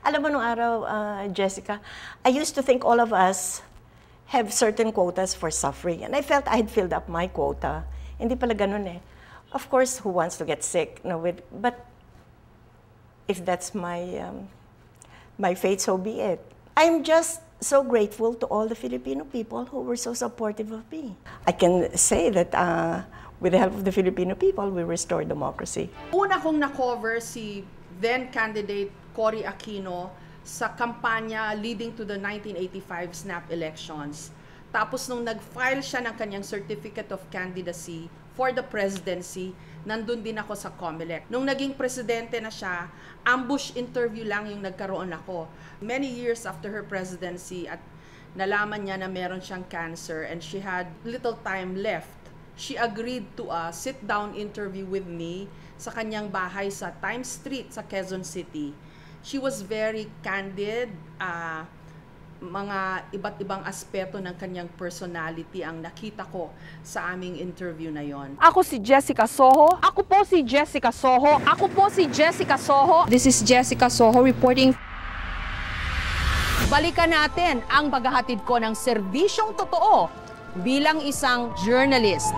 Alam mo nung araw, Jessica, I used to think all of us have certain quotas for suffering. And I felt I had filled up my quota. Hindi pala ganun eh. Of course, who wants to get sick? No, but if that's my fate, so be it. I'm just so grateful to all the Filipino people who were so supportive of me. I can say that with the help of the Filipino people, we restored democracy. Una kong na-cover si then candidate Cory Aquino sa kampanya leading to the 1985 snap elections. Tapos nung nag-file siya ng kanyang certificate of candidacy for the presidency, nandun din ako sa COMELEC. Nung naging presidente na siya, ambush interview lang yung nagkaroon ako. Many years after her presidency at nalaman niya na meron siyang cancer and she had little time left, she agreed to a sit-down interview with me sa kanyang bahay sa Times Street sa Quezon City. She was very candid, mga iba't ibang aspeto ng kanyang personality ang nakita ko sa aming interview na yon. Ako si Jessica Soho. Ako po si Jessica Soho. Ako po si Jessica Soho. This is Jessica Soho reporting. Balikan natin ang paghahatid ko ng serbisyong totoo bilang isang journalist.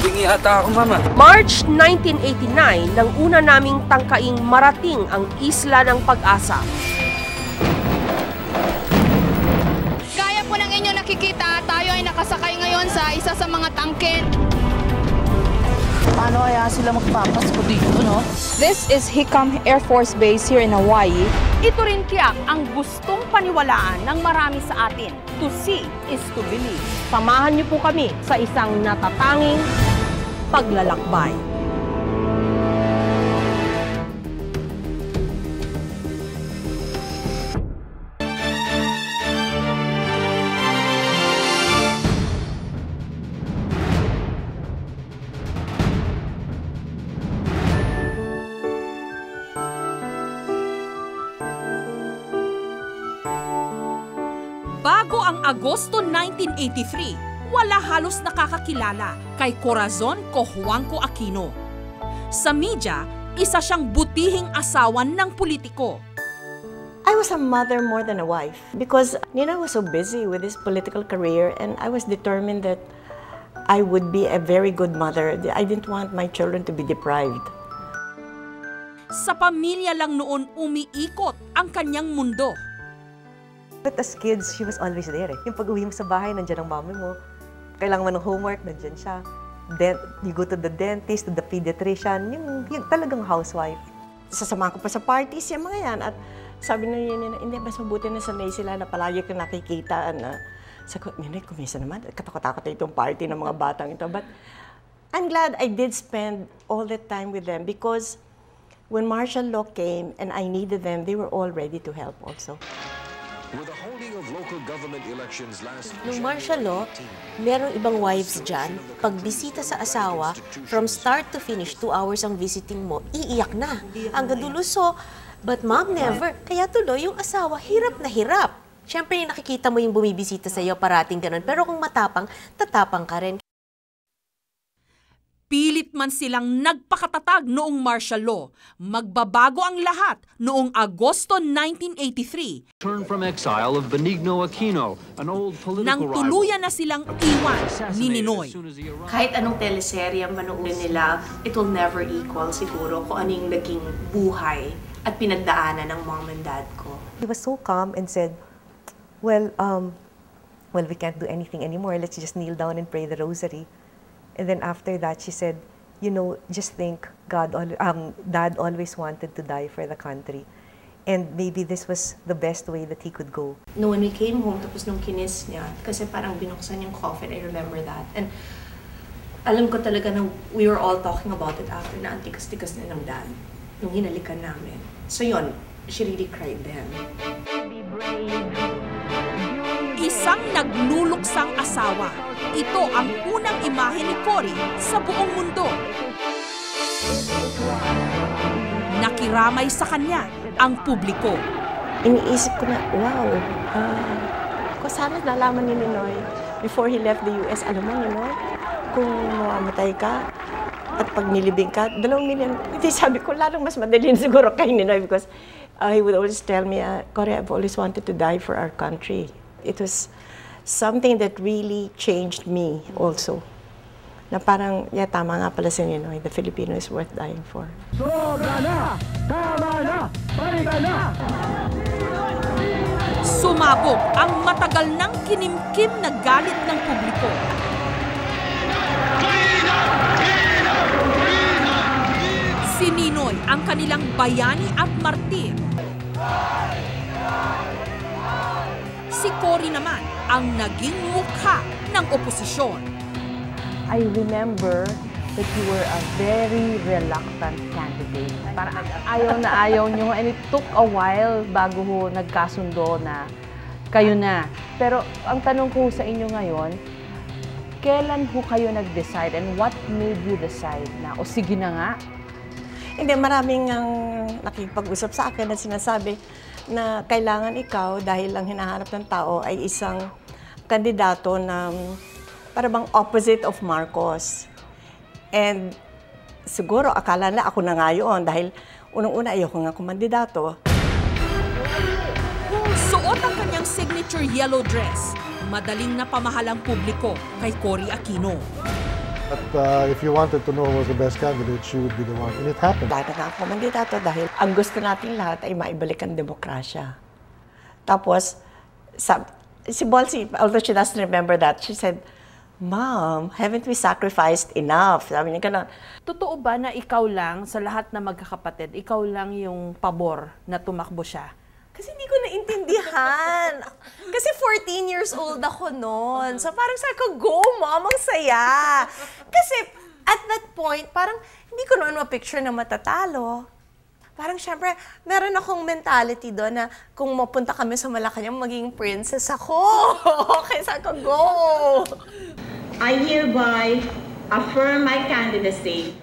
Hingi ata ako, Mama. March 1989 nang una naming tangkaing marating ang Isla ng Pag-asa. Gaya po ng inyo nakikita, tayo ay nakasakay ngayon sa isa sa mga tangke. Paano kaya sila magpapasko dito, no? This is Hickam Air Force Base here in Hawaii. Ito rin tiyak ang gustong paniwalaan ng marami sa atin. To see is to believe. Samahan niyo po kami sa isang natatanging paglalakbay. Bago ang Agosto 1983, wala halos nakakakilala kay Corazon Cojuangco Aquino. Sa media, isa siyang butihing asawan ng politiko. I was a mother more than a wife because Ninoy was so busy with his political career and I was determined that I would be a very good mother. I didn't want my children to be deprived. Sa pamilya lang noon umiikot ang kanyang mundo. But as kids, she was always there. Yung pag-uwi mo sa bahay, nandiyan ang mami mo. Kailangan mo ng homework, nandiyan siya. Then, you go to the dentist, to the pediatrician, yung talagang housewife. Sasama ko pa sa parties yung mga yan. At sabi na yun, hindi, mas mabuti na sanay sila na palagi ko nakikita. Sabi ko, Ninay, kumisa naman. Katakot-takot na itong party ng mga batang ito. But I'm glad I did spend all that time with them because when martial law came and I needed them, they were all ready to help also. Nung martial law, merong ibang wives dyan, pag bisita sa asawa, from start to finish, 2 hours ang visiting mo, iiyak na. Ang gaduluso, but mom never. Kaya tuloy, yung asawa, hirap na hirap. Siyempre, nakikita mo yung bumibisita sa iyo, parating ganun. Pero kung matapang, tatapang ka rin. Pilit man silang nagpakatatag noong martial law. Magbabago ang lahat noong Agosto 1983. Turn from exile of Benigno Aquino, an old political nang tuluyan na silang iwan ni Ninoy. Kahit anong teleserye manoorin nila, it will never equal siguro kung ano yung naging buhay at pinagdaanan ng mom and dad ko. He was so calm and said, well, we can't do anything anymore. Let's just kneel down and pray the rosary. And then after that, she said, you know, just think, Dad always wanted to die for the country. And maybe this was the best way that he could go. No, when we came home, tapos nung kinis niya, kasi parang binuksan yung coffin, I remember that. And alam ko talaga na we were all talking about it after na antikas-tikas na ng dad, nung hinalikan namin. So yun, she really cried then. Be brave. Isang nagluluksang asawa. Ito ang unang imahe ni Cory sa buong mundo. Nakiramay sa kanya ang publiko. Iniisip ko na, wow, kung sana nalaman ni Ninoy before he left the US, alam mo, Ninoy, kung mamamatay ka at pag nilibing ka, 2 million. Hindi, sabi ko, lalong mas madalin siguro kay Ninoy because he would always tell me, Cory, I've always wanted to die for our country. It was something that really changed me also. Na parang, yeah, tama nga pala si Ninoy, the Filipino is worth dying for. Sobra na! Tama na! Pahinga na! Sumabog ang matagal nang kinimkim na galit ng publiko. Si Ninoy ang kanilang bayani at martir. Si Cory naman ang naging mukha ng oposisyon. I remember that you were a very reluctant candidate. Parang ayaw na ayaw nyo, and it took a while bago ho nagkasundo na kayo na. Pero ang tanong ko sa inyo ngayon, kailan ho kayo nag-decide and what made you decide na, o sige na nga? Hindi, maraming ang nakipag-usap sa akin na sinasabi na kailangan ikaw, dahil ang hinahanap ng tao ay isang kandidato na para bang opposite of Marcos. And siguro akala na ako na nga yun dahil unang-una ayoko nga kumandidato. Suot ang kanyang signature yellow dress, madaling napamahal ang publiko kay Cory Aquino. But if you wanted to know who was the best candidate, she would be the one. And it happened. Dahil nga ako kumandidato dahil ang gusto nating lahat ay maibalik ang demokrasya. Tapos, si Bolsi, although she doesn't remember that, she said, Mom, haven't we sacrificed enough? Sabi niya gano'n. Totoo ba na ikaw lang, sa lahat na magkakapatid, ikaw lang yung pabor na tumakbo siya? Kasi hindi ko naintindihan. Kasi 14 years old ako noon. So parang sabi ko, go mom, ang saya. Kasi at that point, parang hindi ko noon ma-picture na matatalo. Parang syempre, meron akong mentality doon na kung mapunta kami sa Malacanang, maging princess ako. Kaya sabi ko, go! I hereby affirm my candidacy.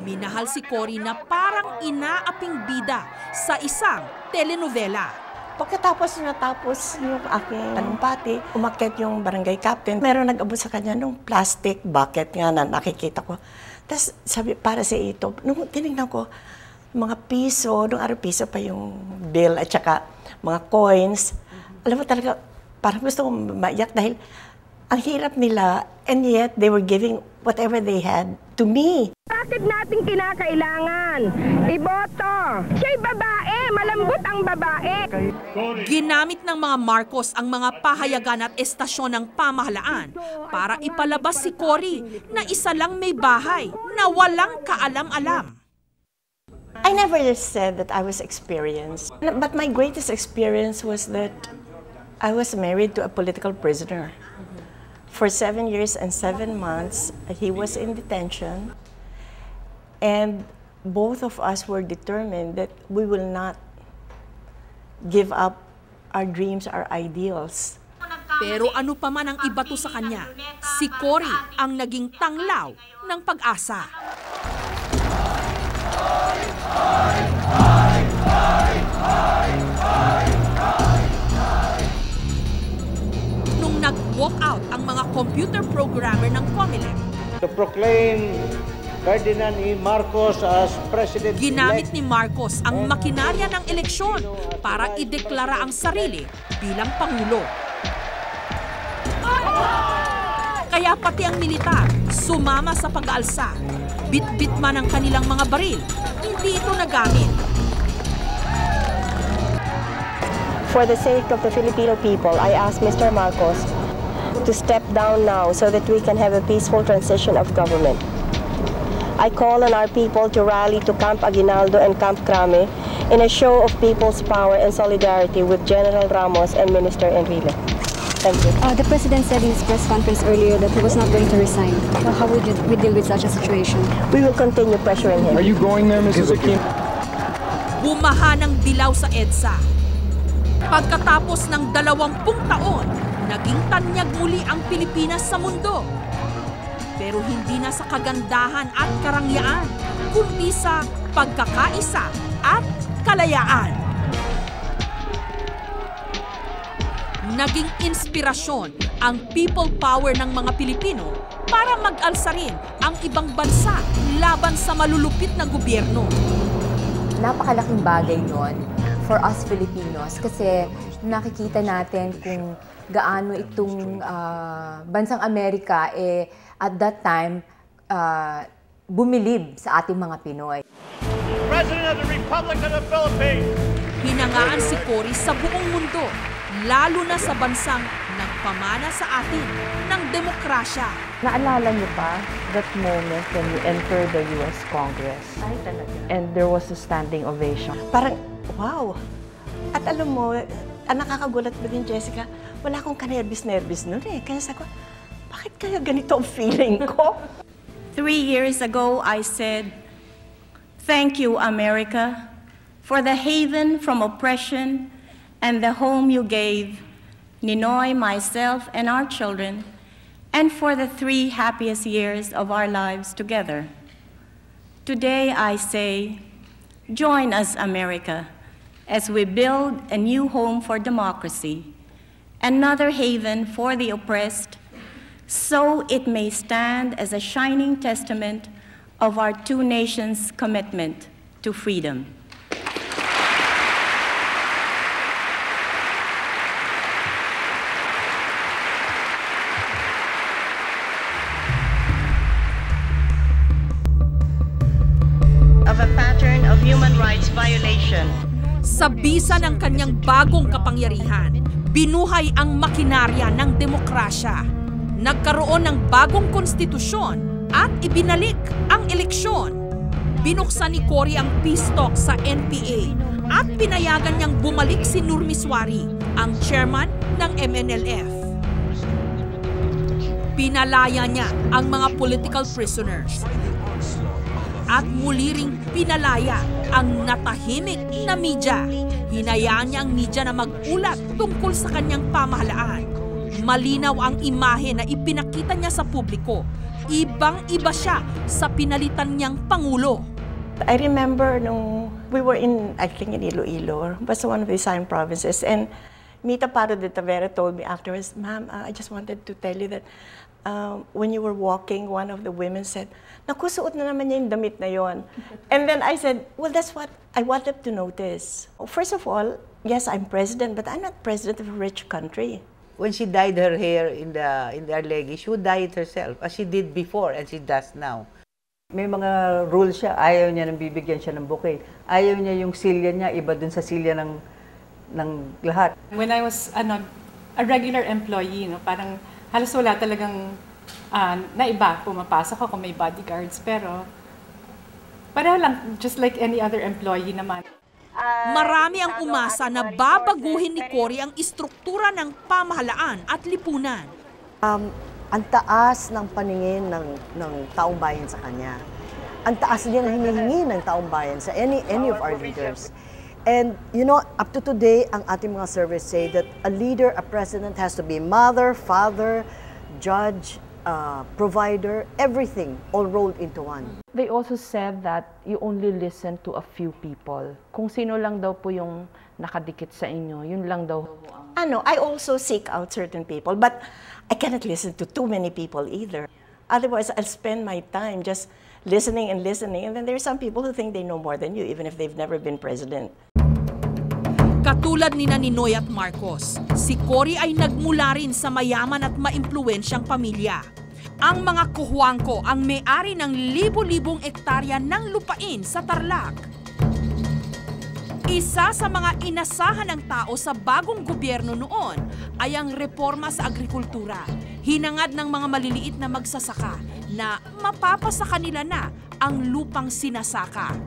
Minahal si Cory na parang inaaping bida sa isang telenovela. Pagkatapos natapos yung aking talumpati, umakyat yung barangay captain. Meron nag-abot sa kanya nung plastic bucket nga na nakikita ko. Tapos sabi, para sa ito, nung tinignan ko, mga piso, nung araw piso pa yung bill at saka mga coins. Alam mo talaga, parang gusto kong maiyak dahil ang hirap nila, and yet they were giving whatever they had to me. Bakit natin kinakailangan? Iboto! Siya'y babae! Malambot ang babae! Ginamit ng mga Marcos ang mga pahayagan at estasyon ng pamahalaan para ipalabas si Cory na isa lang may bahay na walang kaalam-alam. I never said that I was experienced, but my greatest experience was that I was married to a political prisoner. For 7 years and 7 months, he was in detention, and both of us were determined that we will not give up our dreams, our ideals. Pero ano pa man ang ibato sa kanya, si Cory ang naging tanglaw ng pag-asa. Nung nag-walk out ang mga computer programmer ng COMELEC, to proclaim Ferdinand E. Marcos as President. Ginamit ni Marcos ang makinarya ng eleksyon para ideklara ang sarili bilang Pangulo. Kaya pati ang militar sumama sa pag-aalsa. Bit-bit man ang kanilang mga baril, hindi ito nagamit. For the sake of the Filipino people, I ask Mr. Marcos to step down now so that we can have a peaceful transition of government. I call on our people to rally to Camp Aguinaldo and Camp Crame in a show of people's power and solidarity with General Ramos and Minister Enrile. Thank you. The President said in his press conference earlier that he was not going to resign. So how would we deal with such a situation? We will continue pressuring him. Are you going there, Mrs. Aquino? Bumaha ng dilaw sa EDSA. Pagkatapos ng 20 taon, naging tanyag muli ang Pilipinas sa mundo. Pero hindi na sa kagandahan at karangyaan, kundi sa pagkakaisa at kalayaan. Naging inspirasyon ang people power ng mga Pilipino para mag-alsa rin ang ibang bansa laban sa malulupit na gobyerno. Napakalaking bagay yon for us Filipinos kasi nakikita natin kung gaano itong bansang Amerika at that time bumilib sa ating mga Pinoy. President of the Republic of the Philippines. Hinangaan si Cory sa buong mundo, lalo na sa bansang nagpamana sa atin ng demokrasya. Naalala niyo pa that moment when you entered the U.S. Congress? Ay, talaga. And there was a standing ovation. Parang, wow! At alam mo, nakakagulat ba din, Jessica? Wala akong kanerbis-nerbis nun eh. Kaya sabi ko, bakit kaya ganito ang feeling ko? 3 years ago, I said, "Thank you, America, for the haven from oppression and the home you gave Ninoy, myself, and our children, and for the 3 happiest years of our lives together. Today, I say, join us, America, as we build a new home for democracy, another haven for the oppressed, so it may stand as a shining testament of our 2 nations' commitment to freedom." Of a pattern of human rights violation. Sa bisa ng kanyang bagong kapangyarihan, binuhay ang makinarya ng demokrasya. Nagkaroon ng bagong konstitusyon at ibinalik ang eleksyon. Binuksan ni Cory ang peace talk sa NPA at pinayagan niyang bumalik si Nurmiswari, ang chairman ng MNLF. Pinalaya niya ang mga political prisoners. At muli ring pinalaya ang natahimik na media. Hinayaan niya ang media na mag-ulat tungkol sa kanyang pamahalaan. Malinaw ang imahe na ipinakita niya sa publiko. Ibang-iba siya sa pinalitan niyang Pangulo. I remember nung we were I think in Iloilo, basta one of the Visayas provinces, and Mita Pardo de Tavera told me afterwards, "Ma'am, I just wanted to tell you that when you were walking, one of the women said, naku, suot na naman niya yung damit na yon." And then I said, well, that's what I wanted to notice. First of all, yes, I'm president, but I'm not president of a rich country. When she dyed her hair in the Arlegui, she would dye it herself, as she did before and she does now. May mga rules siya. Ayaw niya nang bibigyan siya ng bouquet. Ayaw niya yung silya niya, iba dun sa silya ng lahat. When I was a regular employee, parang halos wala talagang na iba. Pumapasok ako, may bodyguards, pero pareho lang, just like any other employee naman. Marami ang umasa na babaguhin ni Cory ang istruktura ng pamahalaan at lipunan. Ang taas ng paningin ng taong bayan sa kanya. Ang taas din ang hinihingi ng taong bayan sa any of our leaders. And you know, up to today, ang ating mga surveys say that a leader, a president has to be mother, father, judge, provider, everything all rolled into one. They also said that you only listen to a few people. Kung sino lang daw po yung nakadikit sa inyo, yun lang daw. I also seek out certain people, but I cannot listen to too many people either. Otherwise, I'll spend my time just listening, and then there are some people who think they know more than you, even if they've never been president. Katulad ni Ninoy at Marcos, si Cory ay nagmula rin sa mayaman at maimpluwensyang pamilya. Ang mga Kuhuangco ang may-ari ng libo-libong ektarya ng lupain sa Tarlac. Isa sa mga inasahan ng tao sa bagong gobyerno noon ay ang reforma sa agrikultura. Hinangad ng mga maliliit na magsasaka na mapapasa kanila na ang lupang sinasaka.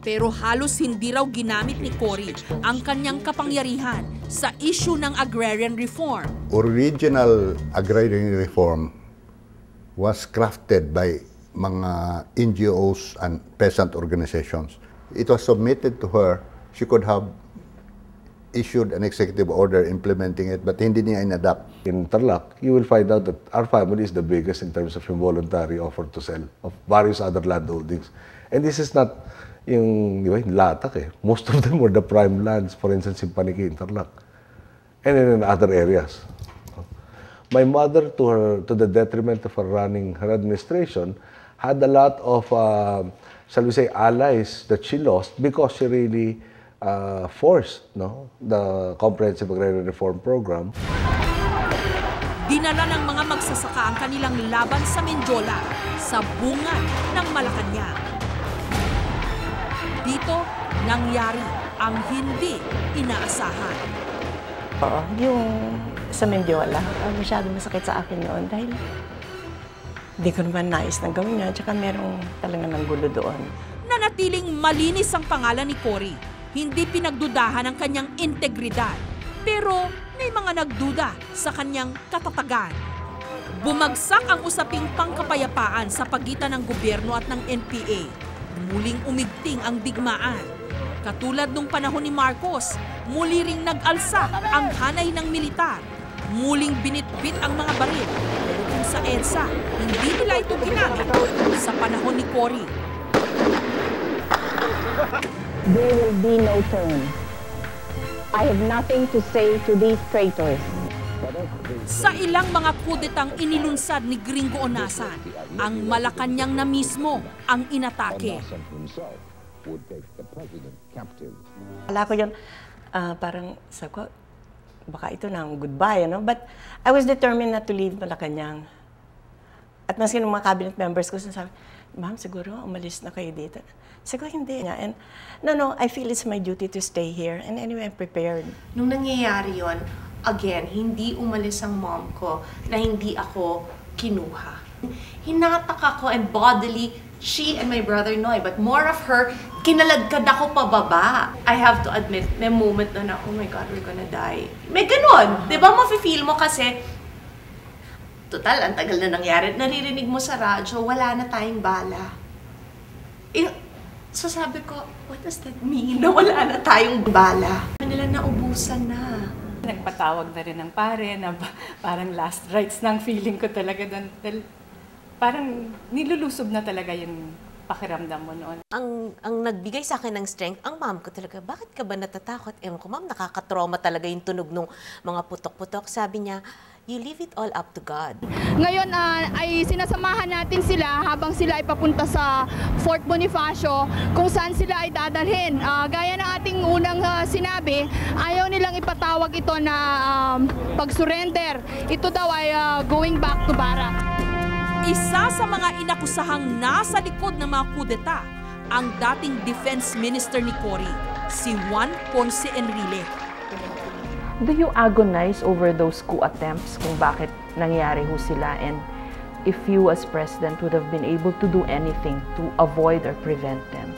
Pero halos hindi raw ginamit ni Cory ang kanyang kapangyarihan sa issue ng agrarian reform. Original agrarian reform was crafted by mga NGOs and peasant organizations. It was submitted to her. She could have issued an executive order implementing it, but hindi niya in-adapt. In Tarlac, you will find out that our family is the biggest in terms of involuntary offer to sell of various other landholdings. And this is not yung latak eh. Most of them were the prime lands, for instance, in Paniki, in Tarlac, and in other areas. My mother, to the detriment of her running her administration, had a lot of, shall we say, allies that she lost because she really forced, no, the Comprehensive Agrarian Reform Program. Dinala ng mga magsasaka ang kanilang laban sa Mendiola sa bungad ng Malacanang. Dito nangyari ang hindi inaasahan. Oo, yung sa Mendiola, masyado masakit sa akin noon dahil hindi ko naman nais na gawin niya, tsaka merong talaga ng gulo doon. Nanatiling malinis ang pangalan ni Cory. Hindi pinagdudahan ang kanyang integridad. Pero may mga nagduda sa kanyang katatagan. Bumagsak ang usaping pangkapayapaan sa pagitan ng gobyerno at ng NPA. Muling umigting ang digmaan. Katulad nung panahon ni Marcos, muli ring nag-alsa ang hanay ng militar. Muling binitbit ang mga baril. Pero kung sa EDSA, hindi nila ito ginamit sa panahon ni Cory. There will be no turn. I have nothing to say to these traitors. Sa ilang mga kudetang inilunsad ni Gringo Onasan, ang Malacanang na mismo ang inatake. Akala ko yun, parang sabi ko, baka ito na ang goodbye, no? But I was determined not to leave Malacanang. At maski ng mga cabinet members ko, sabi, ma'am, siguro umalis na kayo dito. Siguro hindi. And no, I feel it's my duty to stay here. And anyway, I'm prepared. Nung nangyayari yon, again, hindi umalis ang mom ko na hindi ako kinuha. Hinatak ako and bodily, she and my brother Noy, but more of her, kinaladkad ako pababa. I have to admit, may moment na oh my God, we're gonna die. May ganun. Di ba mafe-feel mo kasi, total, ang tagal na nangyari. Naririnig mo sa radyo, wala na tayong bala. So sabi ko, what does that mean? Na wala na tayong bala. Nila naubusan na. Nagpatawag na rin ng pare na parang last rites ng feeling ko talaga doon. Parang nilulusob na talaga yung pakiramdam mo noon. Ang nagbigay sa akin ng strength, ang mom ko talaga, bakit ka ba natatakot? Ewan ko, ma'am, nakakatrauma talaga yung tunog ng mga putok-putok. Sabi niya, you leave it all up to God. Ngayon ay sinasamahan natin sila habang sila ay papunta sa Fort Bonifacio kung saan sila ay dadalhin. Gaya ng ating unang sinabi, ayaw nilang ipatawag ito na pag-surrender. Ito daw ay going back to Bara. Isa sa mga inakusahang nasa likod ng mga kudeta, ang dating Defense Minister ni Cory, si Juan Ponce Enrile. Do you agonize over those coup attempts kung bakit nangyari ho sila, and if you as president would have been able to do anything to avoid or prevent them?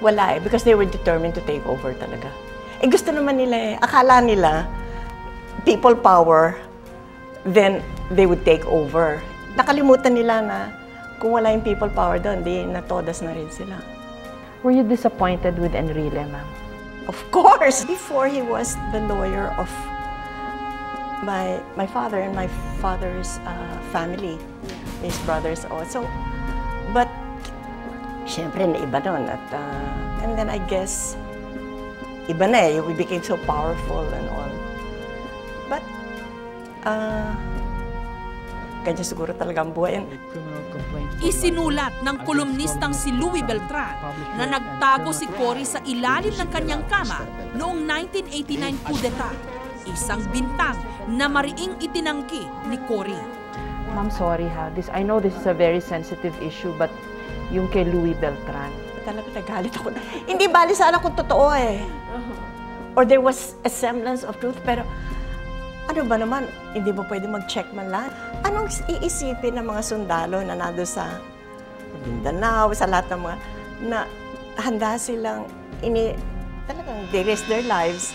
Wala because they were determined to take over talaga. Gusto naman nila akala nila people power, then they would take over. Nakalimutan nila na kung wala yung people power doon, di natodas na rin sila. Were you disappointed with Enrile, ma'am? Of course! Before he was the lawyer of my father and my father's family, his brothers also. But, syempre, naiba nun. And then I guess, iba na we became so powerful and all. But, kanya siguro talagang buhay. Isinulat ng kolumnistang si Louis Beltran na nagtago si Cory sa ilalim ng kanyang kama noong 1989 kudeta. Isang bintang na mariing itinangki ni Cory. Ma'am, sorry ha. I know this is a very sensitive issue, but yung kay Louis Beltran. Talaga nagalit ako. Hindi bali sana kung totoo Or there was a semblance of truth, pero ano ba naman, hindi ba pwede mag-check man lang? Anong iisipin ng mga sundalo na nado sa Mindanao, sa lahat ng mga, na handa silang, talagang they risk their lives.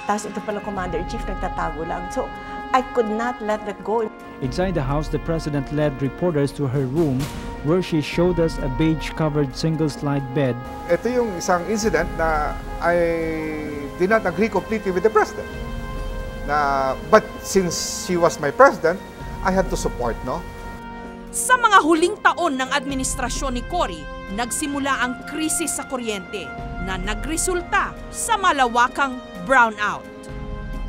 Tapos ito pala Commander-in-Chief, nagtatago lang. So, I could not let that go. Inside the house, the President led reporters to her room where she showed us a beige-covered single-slide bed. Ito yung isang incident na I did not agree completely with the President. But since she was my president, I had to support, no? Sa mga huling taon ng administrasyon ni Cory, nagsimula ang krisis sa kuryente na nagresulta sa malawakang brownout.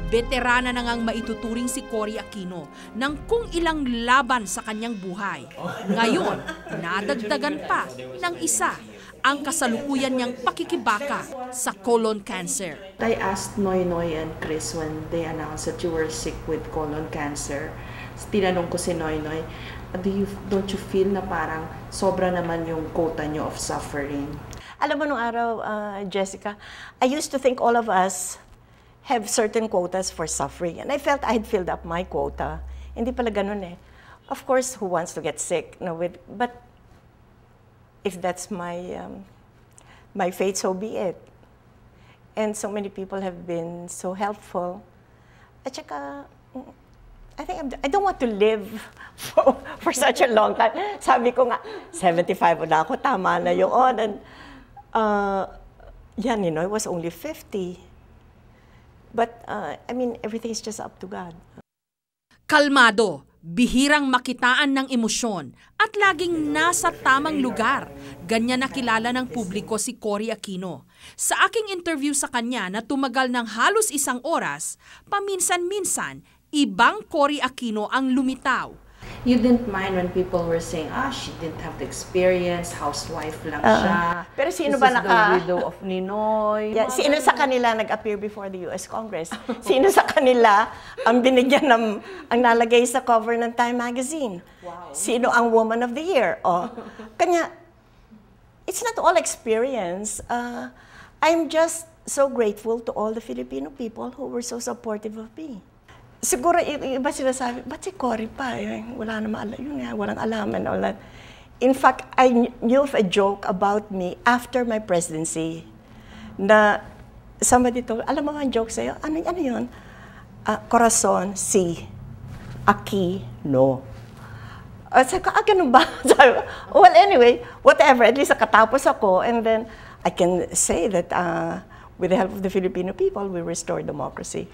Veterana na ngang maituturing si Cory Aquino ng kung ilang laban sa kanyang buhay. Ngayon, nadagdagan pa ng isa, ang kasalukuyan niyang pakikibaka sa colon cancer. I asked Noynoy and Chris when they announced that you were sick with colon cancer. Tinanong ko si Noynoy, don't you feel na parang sobra naman yung quota nyo of suffering? Alam mo nung araw, Jessica, I used to think all of us have certain quotas for suffering. And I felt I had filled up my quota. Hindi pala ganun eh. Of course, who wants to get sick? No, but if that's my fate, so be it. And so many people have been so helpful. At saka, I think I don't want to live for such a long time. Sabi ko nga, 75 na ako, tama na yun. And yeah, Ninoy was only 50. But, I mean, everything's just up to God. Kalmado, bihirang makitaan ng emosyon at laging nasa tamang lugar. Ganyan nakilala ng publiko si Cory Aquino. Sa aking interview sa kanya na tumagal ng halos 1 oras, paminsan-minsan, ibang Cory Aquino ang lumitaw. You didn't mind when people were saying, she didn't have the experience, housewife lang siya. Pero sino This ba is the widow of Ninoy? Yeah, sino sa kanila nag-appear before the US Congress? Sino sa kanila ang binigyan ang nalagay sa cover ng Time Magazine? Wow. Sino ang Woman of the Year? Kanya, it's not all experience. I'm just so grateful to all the Filipino people who were so supportive of me. Siguro, iba sinasabi, ba't si Cory pa? Wala naman walang alam and all that. In fact, I knew of a joke about me after my presidency na somebody told, alam mo ang joke sa'yo? Ano yun? Corazon, si. Aquino. Sabi ko, ganun ba? Well, anyway, whatever. At least nakatapos ako. And then, I can say that with the help of the Filipino people, we restored democracy.